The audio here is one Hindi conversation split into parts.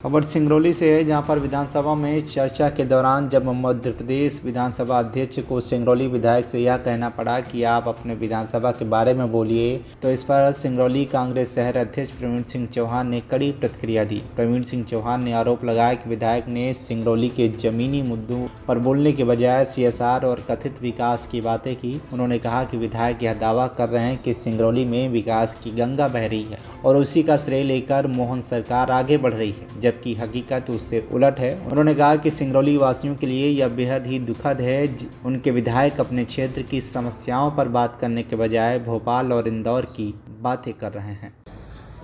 खबर सिंगरौली से है, जहां पर विधानसभा में चर्चा के दौरान जब मध्य प्रदेश विधानसभा अध्यक्ष को सिंगरौली विधायक से यह कहना पड़ा कि आप अपने विधानसभा के बारे में बोलिए, तो इस पर सिंगरौली कांग्रेस शहर अध्यक्ष प्रवीण सिंह चौहान ने कड़ी प्रतिक्रिया दी। प्रवीण सिंह चौहान ने आरोप लगाया कि विधायक ने सिंगरौली के जमीनी मुद्दों पर बोलने के बजाय सीएसआर और कथित विकास की बातें की। उन्होंने कहा कि विधायक यह दावा कर रहे हैं कि सिंगरौली में विकास की गंगा बह रही है और उसी का श्रेय लेकर मोहन सरकार आगे बढ़ रही है, जबकि हकीकत उससे उलट है। उन्होंने कहा कि सिंगरौली वासियों के लिए यह बेहद ही दुखद है। उनके विधायक अपने क्षेत्र की समस्याओं पर बात करने के बजाय भोपाल और इंदौर की बातें कर रहे हैं।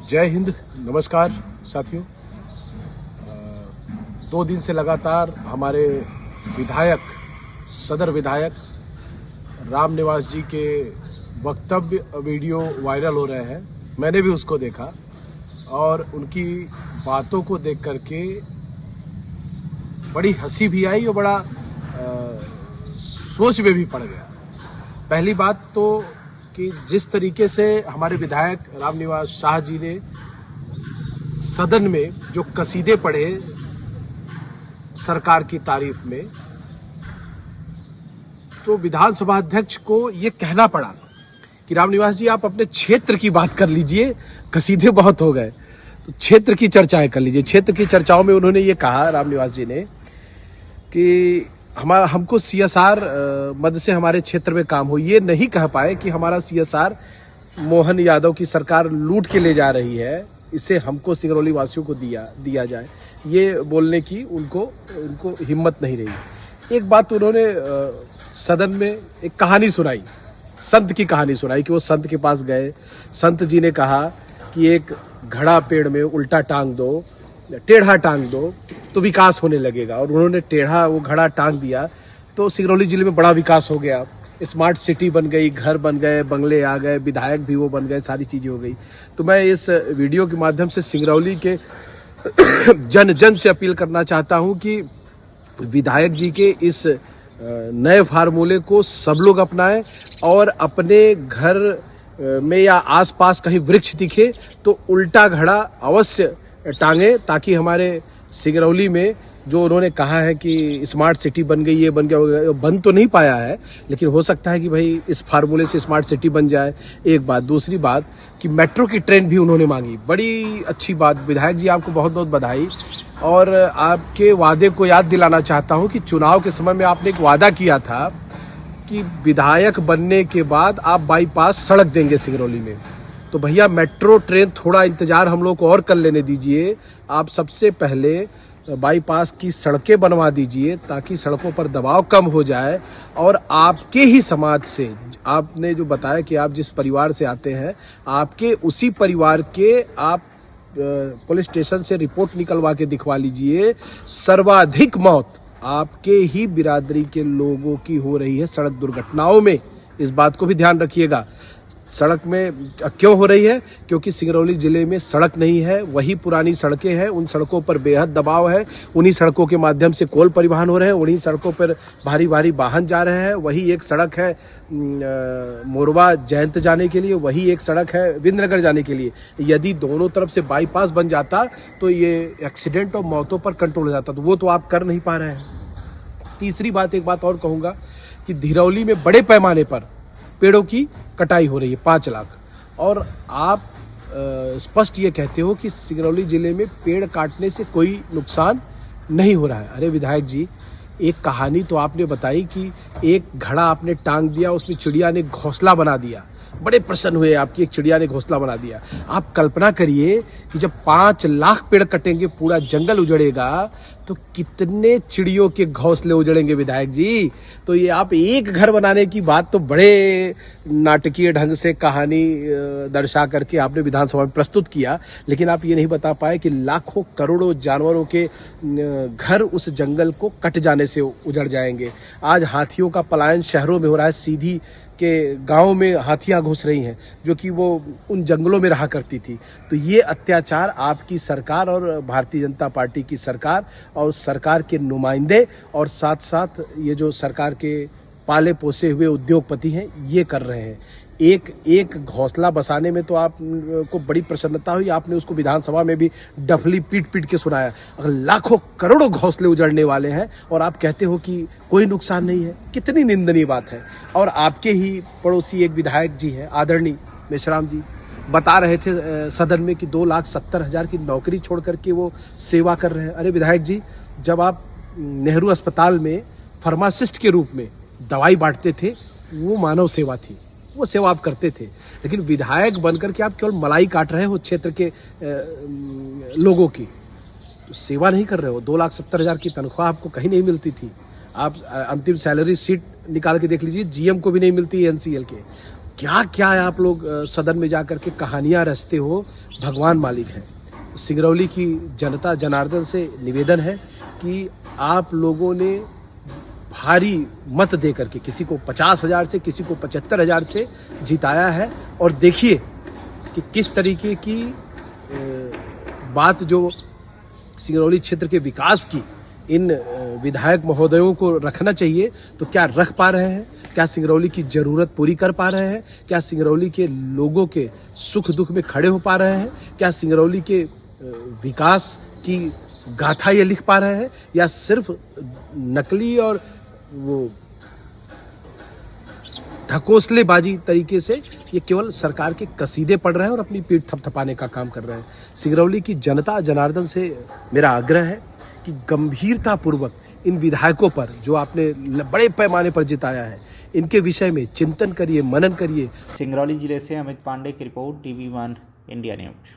जय हिंद, नमस्कार साथियों। 2 दिन से लगातार हमारे विधायक, सदर विधायक रामनिवास जी के वक्तव्य वीडियो वायरल हो रहे हैं। मैंने भी उसको देखा और उनकी बातों को देख करके बड़ी हंसी भी आई और बड़ा सोच में भी पड़ गया। पहली बात तो कि जिस तरीके से हमारे विधायक रामनिवास शाह जी ने सदन में जो कसीदे पढ़े सरकार की तारीफ में, तो विधानसभा अध्यक्ष को ये कहना पड़ा कि रामनिवास जी आप अपने क्षेत्र की बात कर लीजिए, कसीदे बहुत हो गए, तो क्षेत्र की चर्चाएं कर लीजिए। क्षेत्र की चर्चाओं में उन्होंने ये कहा, रामनिवास जी ने, कि हमको सीएसआर मद से हमारे क्षेत्र में काम हो। ये नहीं कह पाए कि हमारा सीएसआर मोहन यादव की सरकार लूट के ले जा रही है, इसे हमको सिंगरौली वासियों को दिया जाए। ये बोलने की उनको हिम्मत नहीं रही। एक बात उन्होंने सदन में एक कहानी सुनाई, संत की कहानी सुनाई कि वो संत के पास गए। संत जी ने कहा कि एक घड़ा पेड़ में उल्टा टांग दो, टेढ़ा टांग दो तो विकास होने लगेगा। और उन्होंने टेढ़ा वो घड़ा टांग दिया तो सिंगरौली जिले में बड़ा विकास हो गया। स्मार्ट सिटी बन गई, घर बन गए, बंगले आ गए, विधायक भी वो बन गए, सारी चीजें हो गई। तो मैं इस वीडियो के माध्यम से सिंगरौली के जन जन से अपील करना चाहता हूं कि विधायक जी के इस नए फार्मूले को सब लोग अपनाएं और अपने घर में या आसपास कहीं वृक्ष दिखे तो उल्टा घड़ा अवश्य टांगे, ताकि हमारे सिंगरौली में जो उन्होंने कहा है कि स्मार्ट सिटी बन गई, ये बन गया, बन तो नहीं पाया है, लेकिन हो सकता है कि भाई इस फार्मूले से स्मार्ट सिटी बन जाए। एक बात। दूसरी बात कि मेट्रो की ट्रेन भी उन्होंने मांगी, बड़ी अच्छी बात। विधायक जी आपको बहुत बहुत बधाई। और आपके वादे को याद दिलाना चाहता हूं कि चुनाव के समय में आपने एक वादा किया था कि विधायक बनने के बाद आप बाईपास सड़क देंगे सिंगरौली में। तो भैया मेट्रो ट्रेन थोड़ा इंतजार हम लोग को और कर लेने दीजिए। आप सबसे पहले बाईपास की सड़कें बनवा दीजिए ताकि सड़कों पर दबाव कम हो जाए। और आपके ही समाज से, आपने जो बताया कि आप जिस परिवार से आते हैं, आपके उसी परिवार के आप पुलिस स्टेशन से रिपोर्ट निकलवा के दिखवा लीजिए। सर्वाधिक मौत आपके ही बिरादरी के लोगों की हो रही है सड़क दुर्घटनाओं में। इस बात को भी ध्यान रखिएगा। सड़क में क्यों हो रही है? क्योंकि सिंगरौली जिले में सड़क नहीं है, वही पुरानी सड़कें हैं, उन सड़कों पर बेहद दबाव है। उन्हीं सड़कों के माध्यम से कोल परिवहन हो रहे हैं, उन्हीं सड़कों पर भारी भारी वाहन जा रहे हैं। वही एक सड़क है मोरवा जयंत जाने के लिए, वही एक सड़क है विंद्रनगर जाने के लिए। यदि दोनों तरफ से बाईपास बन जाता तो ये एक्सीडेंट और मौतों पर कंट्रोल हो जाता, तो वो तो आप कर नहीं पा रहे हैं। तीसरी बात, एक बात और कहूंगा कि धिरौली में बड़े पैमाने पर पेड़ों की कटाई हो रही है, 5 लाख, और आप स्पष्ट ये कहते हो कि सिंगरौली जिले में पेड़ काटने से कोई नुकसान नहीं हो रहा है। अरे विधायक जी, एक कहानी तो आपने बताई कि एक घड़ा आपने टांग दिया, उसमें चिड़िया ने घोंसला बना दिया। बड़े प्रसन्न हुए आपकी, एक चिड़िया ने घोंसला बना दिया। आप कल्पना करिए कि जब 5 लाख पेड़ कटेंगे, पूरा जंगल उजड़ेगा, तो कितने चिड़ियों के घोंसले उजड़ेंगे विधायक जी। तो ये आप एक घर बनाने की बात तो बड़े नाटकीय ढंग से कहानी दर्शा करके आपने विधानसभा में प्रस्तुत किया, लेकिन आप ये नहीं बता पाए कि लाखों करोड़ों जानवरों के घर उस जंगल को कट जाने से उजड़ जाएंगे। आज हाथियों का पलायन शहरों में हो रहा है, सीधी के गांव में हाथियां घुस रही हैं, जो कि वो उन जंगलों में रहा करती थी। तो ये अत्याचार आपकी सरकार और भारतीय जनता पार्टी की सरकार और सरकार के नुमाइंदे और साथ साथ ये जो सरकार के पाले पोसे हुए उद्योगपति हैं, ये कर रहे हैं। एक घोंसला बसाने में तो आप को बड़ी प्रसन्नता हुई, आपने उसको विधानसभा में भी डफली पीट पीट के सुनाया। अगर लाखों करोड़ों घोंसले उजड़ने वाले हैं और आप कहते हो कि कोई नुकसान नहीं है, कितनी निंदनीय बात है। और आपके ही पड़ोसी एक विधायक जी हैं, आदरणीय मेश्राम जी, बता रहे थे सदन में कि 2,70,000 की नौकरी छोड़ करके वो सेवा कर रहे हैं। अरे विधायक जी, जब आप नेहरू अस्पताल में फार्मासिस्ट के रूप में दवाई बांटते थे, वो मानव सेवा थी, वो सेवा आप करते थे। लेकिन विधायक बनकर के आप केवल मलाई काट रहे हो क्षेत्र के लोगों की, तो सेवा नहीं कर रहे हो। 2,70,000 की तनख्वाह आपको कहीं नहीं मिलती थी। आप अंतिम सैलरी शीट निकाल के देख लीजिए, जीएम को भी नहीं मिलती एनसीएल के। क्या क्या है आप लोग सदन में जाकर के कहानियां रचते हो, भगवान मालिक है। सिंगरौली की जनता जनार्दन से निवेदन है कि आप लोगों ने भारी मत दे करके किसी को 50,000 से, किसी को 75,000 से जिताया है। और देखिए कि किस तरीके की बात जो सिंगरौली क्षेत्र के विकास की इन विधायक महोदयों को रखना चाहिए, तो क्या रख पा रहे हैं? क्या सिंगरौली की जरूरत पूरी कर पा रहे हैं? क्या सिंगरौली के लोगों के सुख दुख में खड़े हो पा रहे हैं? क्या सिंगरौली के विकास की गाथा ये लिख पा रहे हैं, या सिर्फ नकली और वो ढकोसलेबाजी तरीके से ये केवल सरकार के कसीदे पढ़ रहे हैं और अपनी पीठ थपथपाने का काम कर रहे हैं? सिंगरौली की जनता जनार्दन से मेरा आग्रह है कि गंभीरता पूर्वक इन विधायकों पर जो आपने बड़े पैमाने पर जिताया है, इनके विषय में चिंतन करिए, मनन करिए। सिंगरौली जिले से अमित पांडे की रिपोर्ट, TV1 इंडिया न्यूज।